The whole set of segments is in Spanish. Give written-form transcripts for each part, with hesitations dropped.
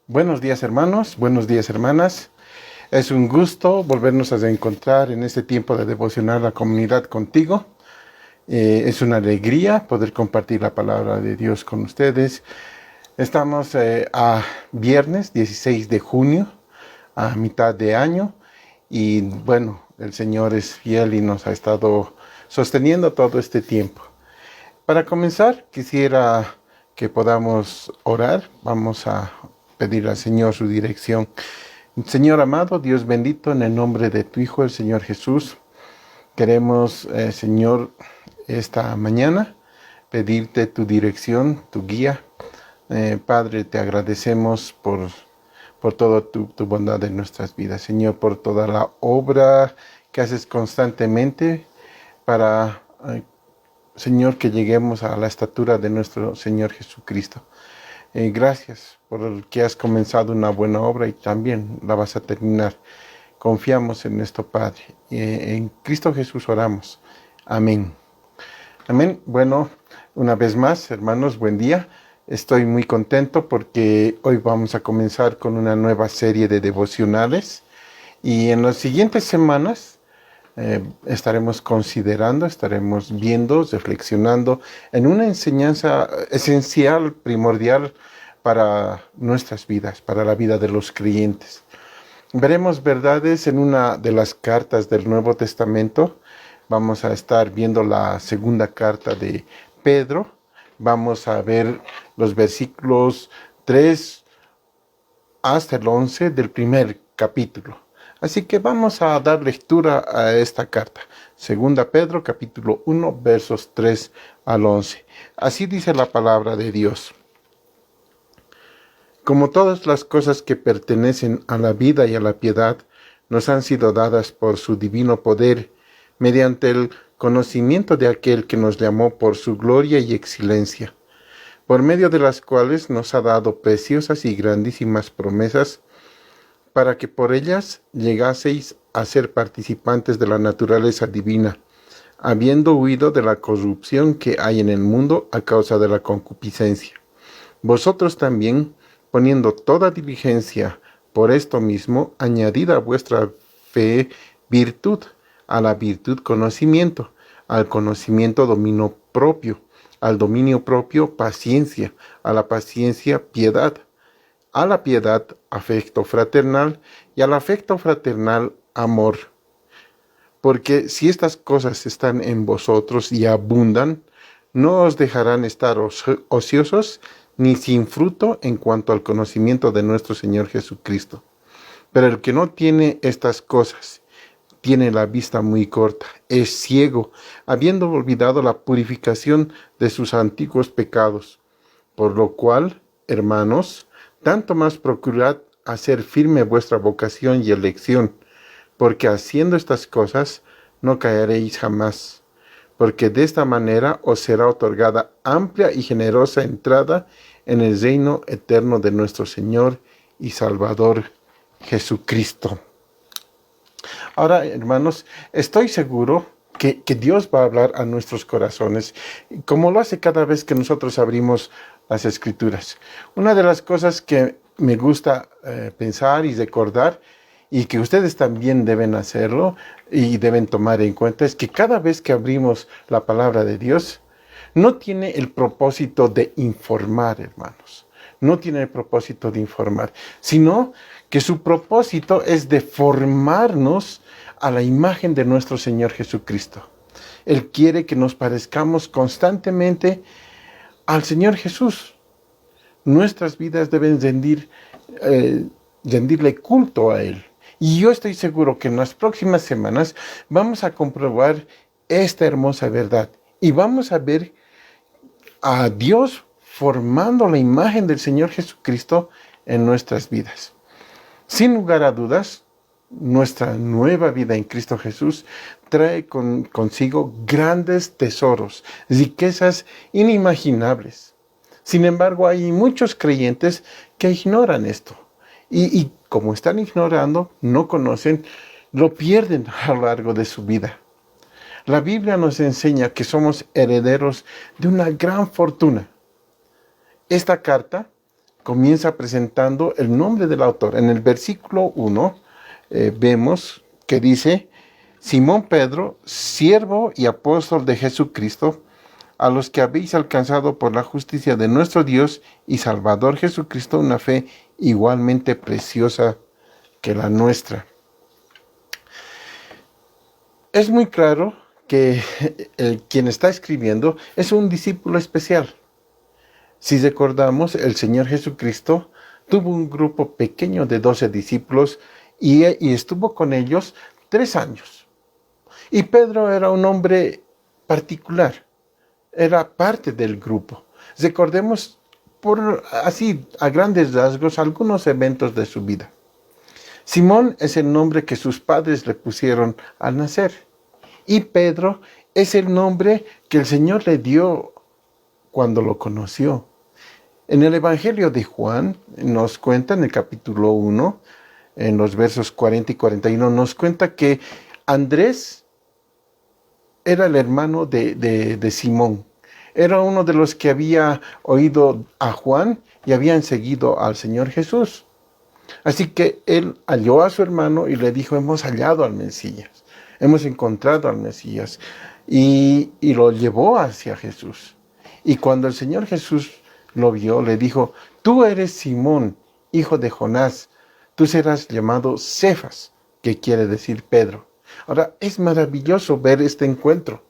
Buenos días hermanos, buenos días hermanas. Es un gusto volvernos a encontrar en este tiempo de devocionar la comunidad contigo. Es una alegría poder compartir la palabra de Dios con ustedes. Estamos a viernes 16 de junio, a mitad de año. Y bueno, el Señor es fiel y nos ha estado sosteniendo todo este tiempo. Para comenzar, quisiera que podamos orar. Vamos a pedir al Señor su dirección. Señor amado, Dios bendito, en el nombre de tu Hijo, el Señor Jesús, queremos, Señor, esta mañana pedirte tu dirección, tu guía. Padre, te agradecemos por toda tu bondad en nuestras vidas, Señor, por toda la obra que haces constantemente para, Señor, que lleguemos a la estatura de nuestro Señor Jesucristo. Gracias por que has comenzado una buena obra y también la vas a terminar. Confiamos en esto, Padre. En Cristo Jesús oramos. Amén. Amén. Bueno, una vez más, hermanos, buen día. Estoy muy contento porque hoy vamos a comenzar con una nueva serie de devocionales. Y en las siguientes semanas estaremos considerando, estaremos viendo, reflexionando en una enseñanza esencial, primordial para nuestras vidas, para la vida de los creyentes. Veremos verdades en una de las cartas del Nuevo Testamento. Vamos a estar viendo la segunda carta de Pedro. Vamos a ver los versículos 3 hasta el 11 del primer capítulo. Así que vamos a dar lectura a esta carta. Segunda Pedro, capítulo 1, versos 3 al 11. Así dice la palabra de Dios. Como todas las cosas que pertenecen a la vida y a la piedad, nos han sido dadas por su divino poder, mediante el conocimiento de aquel que nos llamó por su gloria y excelencia, por medio de las cuales nos ha dado preciosas y grandísimas promesas, para que por ellas llegaseis a ser participantes de la naturaleza divina, habiendo huido de la corrupción que hay en el mundo a causa de la concupiscencia. Vosotros también, poniendo toda diligencia por esto mismo, añadid a vuestra fe virtud, a la virtud conocimiento, al conocimiento dominio propio, al dominio propio paciencia, a la paciencia piedad, a la piedad afecto fraternal y al afecto fraternal amor. Porque si estas cosas están en vosotros y abundan, no os dejarán estar ociosos ni sin fruto en cuanto al conocimiento de nuestro Señor Jesucristo. Pero el que no tiene estas cosas, tiene la vista muy corta, es ciego, habiendo olvidado la purificación de sus antiguos pecados. Por lo cual, hermanos, tanto más procurad hacer firme vuestra vocación y elección, porque haciendo estas cosas no caeréis jamás, porque de esta manera os será otorgada amplia y generosa entrada en el reino eterno de nuestro Señor y Salvador Jesucristo. Ahora, hermanos, estoy seguro que Dios va a hablar a nuestros corazones, como lo hace cada vez que nosotros abrimos las Escrituras. Una de las cosas que me gusta pensar y recordar, y que ustedes también deben hacerlo y deben tomar en cuenta, es que cada vez que abrimos la palabra de Dios, no tiene el propósito de informar, hermanos. No tiene el propósito de informar, sino que su propósito es de formarnos a la imagen de nuestro Señor Jesucristo. Él quiere que nos parezcamos constantemente al Señor Jesús. Nuestras vidas deben rendirle culto a Él. Y yo estoy seguro que en las próximas semanas vamos a comprobar esta hermosa verdad. Y vamos a ver a Dios formando la imagen del Señor Jesucristo en nuestras vidas. Sin lugar a dudas, nuestra nueva vida en Cristo Jesús trae consigo grandes tesoros, riquezas inimaginables. Sin embargo, hay muchos creyentes que ignoran esto. Y como están ignorando, no conocen, lo pierden a lo largo de su vida. La Biblia nos enseña que somos herederos de una gran fortuna. Esta carta comienza presentando el nombre del autor. En el versículo 1 vemos que dice: Simón Pedro, siervo y apóstol de Jesucristo, a los que habéis alcanzado por la justicia de nuestro Dios y Salvador Jesucristo una fe igualmente preciosa que la nuestra. Es muy claro que quien está escribiendo es un discípulo especial. Si recordamos, el Señor Jesucristo tuvo un grupo pequeño de 12 discípulos y estuvo con ellos 3 años. Y Pedro era un hombre particular, era parte del grupo. Recordemos así a grandes rasgos algunos eventos de su vida. Simón es el nombre que sus padres le pusieron al nacer. Y Pedro es el nombre que el Señor le dio cuando lo conoció. En el Evangelio de Juan nos cuenta, en el capítulo 1, en los versos 40 y 41, nos cuenta que Andrés era el hermano de Simón. Era uno de los que había oído a Juan y habían seguido al Señor Jesús. Así que él halló a su hermano y le dijo: hemos hallado al Mesías, hemos encontrado al Mesías. Y lo llevó hacia Jesús. Y cuando el Señor Jesús lo vio, le dijo: tú eres Simón, hijo de Jonás, tú serás llamado Cefas, que quiere decir Pedro. Ahora, es maravilloso ver este encuentro.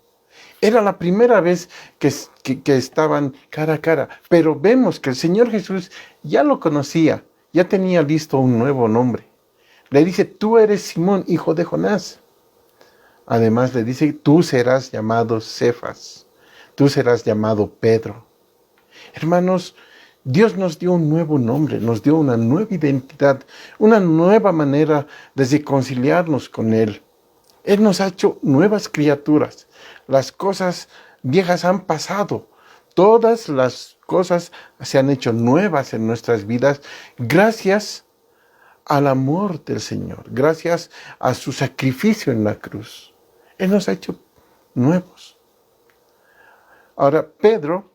Era la primera vez que estaban cara a cara, pero vemos que el Señor Jesús ya lo conocía, ya tenía listo un nuevo nombre. Le dice: tú eres Simón, hijo de Jonás. Además le dice: tú serás llamado Cefas, tú serás llamado Pedro. Hermanos, Dios nos dio un nuevo nombre, nos dio una nueva identidad, una nueva manera de reconciliarnos con Él. Él nos ha hecho nuevas criaturas. Las cosas viejas han pasado. Todas las cosas se han hecho nuevas en nuestras vidas gracias al amor del Señor, gracias a su sacrificio en la cruz. Él nos ha hecho nuevos. Ahora, Pedro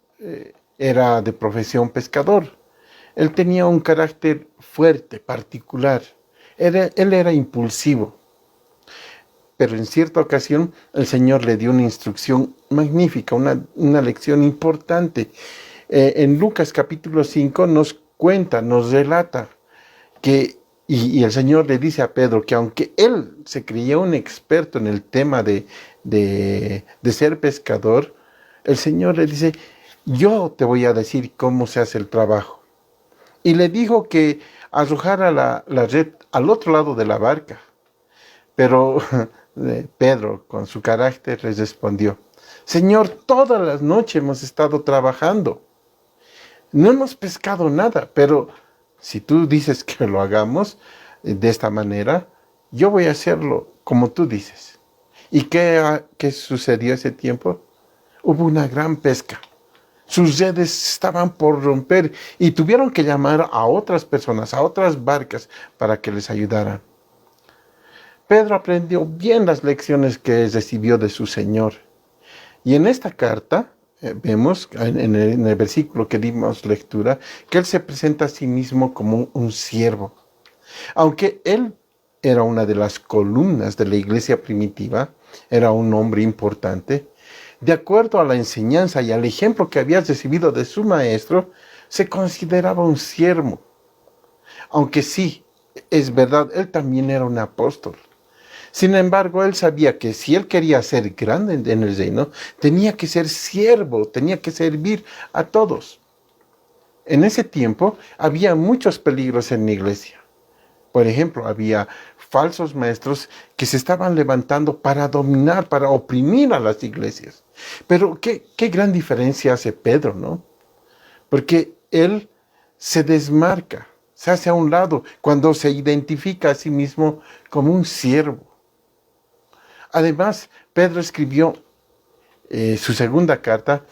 era de profesión pescador. Él tenía un carácter fuerte, particular. Él era impulsivo. Pero en cierta ocasión el Señor le dio una instrucción magnífica, una lección importante. En Lucas capítulo 5 nos cuenta, nos relata que, y el Señor le dice a Pedro que aunque él se creía un experto en el tema de ser pescador, el Señor le dice: yo te voy a decir cómo se hace el trabajo. Y le dijo que arrojara la red al otro lado de la barca. Pero Pedro, con su carácter, les respondió: Señor, todas las noches hemos estado trabajando. No hemos pescado nada, pero si tú dices que lo hagamos de esta manera, yo voy a hacerlo como tú dices. ¿Y qué sucedió ese tiempo? Hubo una gran pesca. Sus redes estaban por romper y tuvieron que llamar a otras personas, a otras barcas, para que les ayudaran. Pedro aprendió bien las lecciones que recibió de su Señor. Y en esta carta vemos, en el versículo que dimos lectura, que él se presenta a sí mismo como un siervo. Aunque él era una de las columnas de la iglesia primitiva, era un hombre importante, de acuerdo a la enseñanza y al ejemplo que había recibido de su maestro, se consideraba un siervo. Aunque sí, es verdad, él también era un apóstol. Sin embargo, él sabía que si él quería ser grande en el reino, tenía que ser siervo, tenía que servir a todos. En ese tiempo había muchos peligros en la iglesia. Por ejemplo, había falsos maestros que se estaban levantando para dominar, para oprimir a las iglesias. Pero qué gran diferencia hace Pedro, ¿no? Porque él se desmarca, se hace a un lado cuando se identifica a sí mismo como un siervo. Además, Pedro escribió su segunda carta,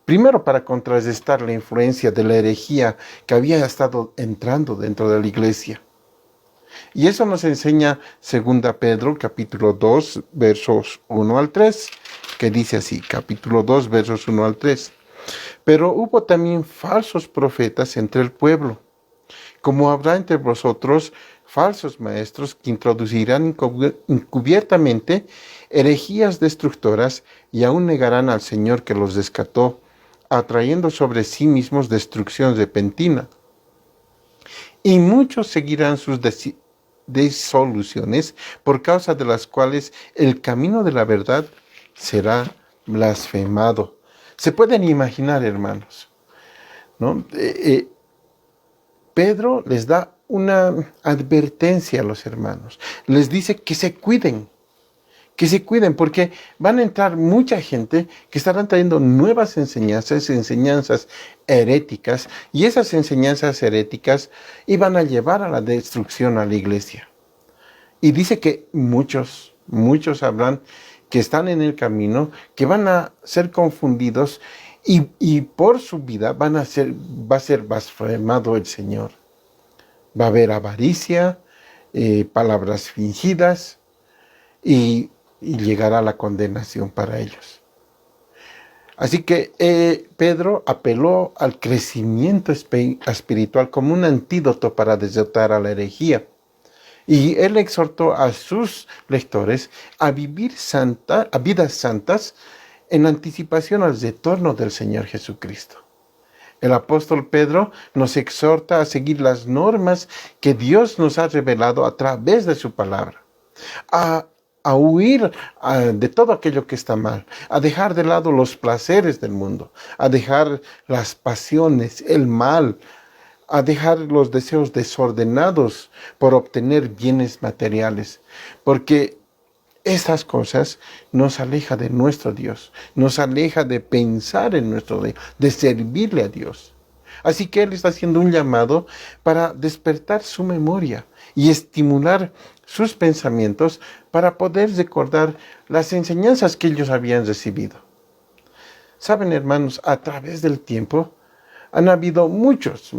primero para contrarrestar la influencia de la herejía que había estado entrando dentro de la iglesia. Y eso nos enseña 2 Pedro, capítulo 2, versos 1 al 3, que dice así, capítulo 2, versos 1 al 3. Pero hubo también falsos profetas entre el pueblo, Como habrá entre vosotros falsos maestros que introducirán encubiertamente herejías destructoras y aún negarán al Señor que los rescató, atrayendo sobre sí mismos destrucción repentina. Y muchos seguirán sus disoluciones, por causa de las cuales el camino de la verdad será blasfemado. Se pueden imaginar, hermanos, ¿no? Pedro les da una advertencia a los hermanos. Les dice que se cuiden, porque van a entrar mucha gente que estarán trayendo nuevas enseñanzas heréticas, y esas enseñanzas heréticas iban a llevar a la destrucción a la iglesia. Y dice que muchos habrán que están en el camino, que van a ser confundidos, y por su vida va a ser blasfemado el Señor. Va a haber avaricia, palabras fingidas, y llegará la condenación para ellos. Así que Pedro apeló al crecimiento espiritual como un antídoto para derrotar a la herejía. Y él exhortó a sus lectores a vivir a vidas santas en anticipación al retorno del Señor Jesucristo. El apóstol Pedro nos exhorta a seguir las normas que Dios nos ha revelado a través de su palabra, a huir de todo aquello que está mal, a dejar de lado los placeres del mundo, a dejar las pasiones, el mal, a dejar los deseos desordenados por obtener bienes materiales, porque estas cosas nos aleja de nuestro Dios, nos aleja de pensar en nuestro Dios, de servirle a Dios. Así que Él está haciendo un llamado para despertar su memoria y estimular sus pensamientos para poder recordar las enseñanzas que ellos habían recibido. Saben, hermanos, a través del tiempo han habido muchas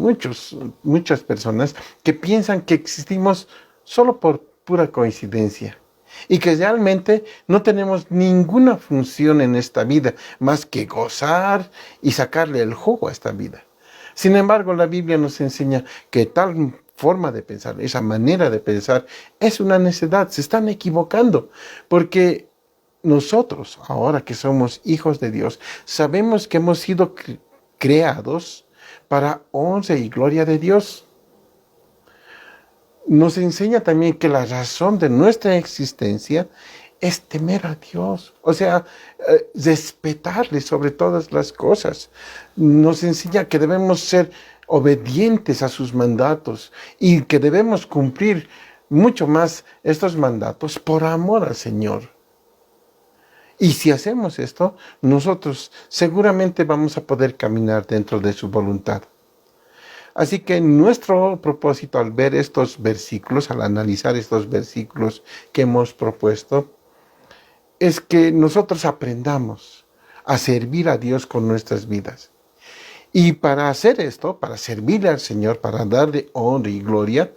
personas que piensan que existimos solo por pura coincidencia y que realmente no tenemos ninguna función en esta vida más que gozar y sacarle el jugo a esta vida. Sin embargo, la Biblia nos enseña que tal forma de pensar, esa manera de pensar, es una necedad. Se están equivocando, porque nosotros, ahora que somos hijos de Dios, sabemos que hemos sido creados para honra y gloria de Dios. Nos enseña también que la razón de nuestra existencia es temer a Dios, o sea, respetarle sobre todas las cosas. Nos enseña que debemos ser obedientes a sus mandatos y que debemos cumplir mucho más estos mandatos por amor al Señor. Y si hacemos esto, nosotros seguramente vamos a poder caminar dentro de su voluntad. Así que nuestro propósito al ver estos versículos, al analizar estos versículos que hemos propuesto, es que nosotros aprendamos a servir a Dios con nuestras vidas. Y para hacer esto, para servirle al Señor, para darle honra y gloria,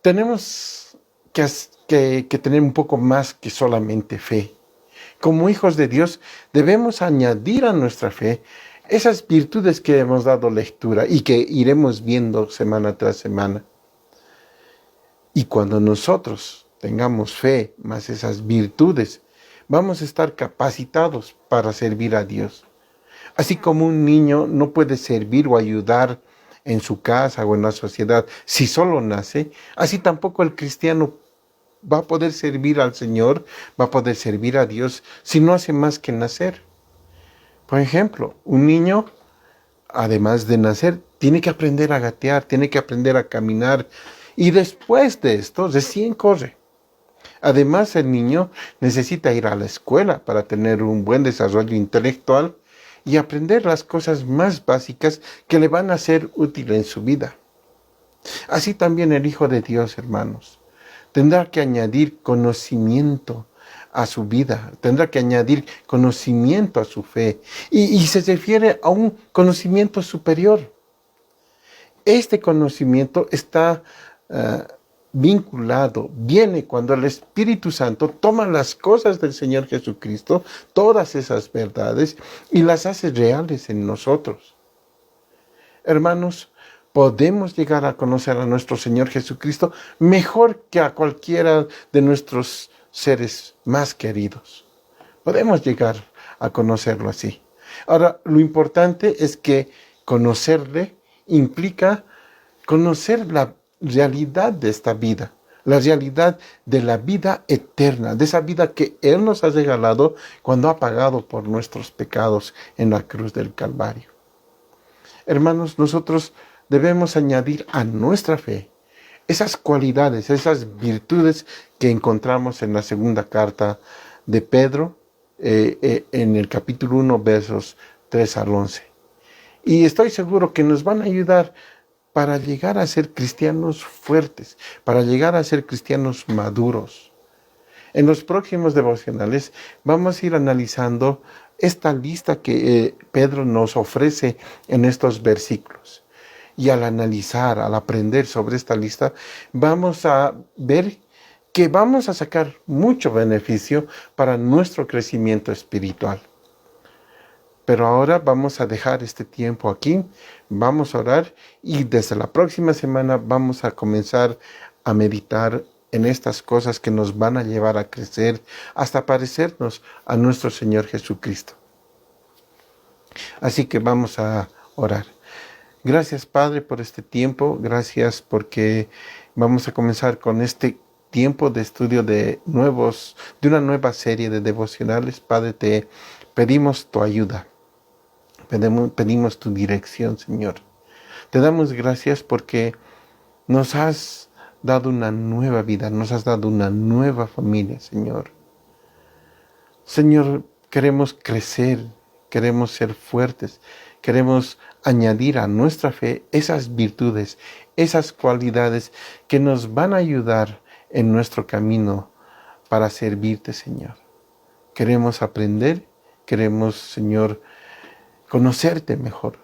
tenemos que tener un poco más que solamente fe. Como hijos de Dios, debemos añadir a nuestra fe esas virtudes que hemos dado lectura y que iremos viendo semana tras semana. Y cuando nosotros tengamos fe más esas virtudes, vamos a estar capacitados para servir a Dios. Así como un niño no puede servir o ayudar en su casa o en la sociedad si solo nace, así tampoco el cristiano va a poder servir al Señor, va a poder servir a Dios si no hace más que nacer. Por ejemplo, un niño, además de nacer, tiene que aprender a gatear, tiene que aprender a caminar, y después de esto recién corre. Además, el niño necesita ir a la escuela para tener un buen desarrollo intelectual y aprender las cosas más básicas que le van a ser útiles en su vida. Así también el Hijo de Dios, hermanos, tendrá que añadir conocimiento a su vida, tendrá que añadir conocimiento a su fe, y se refiere a un conocimiento superior. Este conocimiento está vinculado, viene cuando el Espíritu Santo toma las cosas del Señor Jesucristo, todas esas verdades, y las hace reales en nosotros. Hermanos, podemos llegar a conocer a nuestro Señor Jesucristo mejor que a cualquiera de nuestros seres más queridos. Podemos llegar a conocerlo así. Ahora, lo importante es que conocerle implica conocer la realidad de esta vida, la realidad de la vida eterna, de esa vida que Él nos ha regalado cuando ha pagado por nuestros pecados en la cruz del Calvario. Hermanos, nosotros debemos añadir a nuestra fe esas cualidades, esas virtudes que encontramos en la segunda carta de Pedro, en el capítulo 1, versos 3 al 11. Y estoy seguro que nos van a ayudar para llegar a ser cristianos fuertes, para llegar a ser cristianos maduros. En los próximos devocionales vamos a ir analizando esta lista que Pedro nos ofrece en estos versículos. Y al analizar, al aprender sobre esta lista, vamos a ver que vamos a sacar mucho beneficio para nuestro crecimiento espiritual. Pero ahora vamos a dejar este tiempo aquí, vamos a orar y desde la próxima semana vamos a comenzar a meditar en estas cosas que nos van a llevar a crecer hasta parecernos a nuestro Señor Jesucristo. Así que vamos a orar. Gracias, Padre, por este tiempo. Gracias porque vamos a comenzar con este tiempo de estudio de una nueva serie de devocionales. Padre, te pedimos tu ayuda. Pedimos tu dirección, Señor. Te damos gracias porque nos has dado una nueva vida, nos has dado una nueva familia, Señor. Señor, queremos crecer, queremos ser fuertes, queremos añadir a nuestra fe esas virtudes, esas cualidades que nos van a ayudar en nuestro camino para servirte, Señor. Queremos aprender, queremos, Señor, conocerte mejor.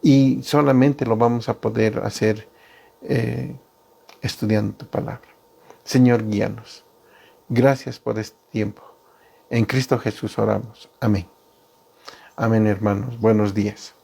Y solamente lo vamos a poder hacer estudiando tu palabra. Señor, guíanos. Gracias por este tiempo. En Cristo Jesús oramos. Amén. Amén, hermanos. Buenos días.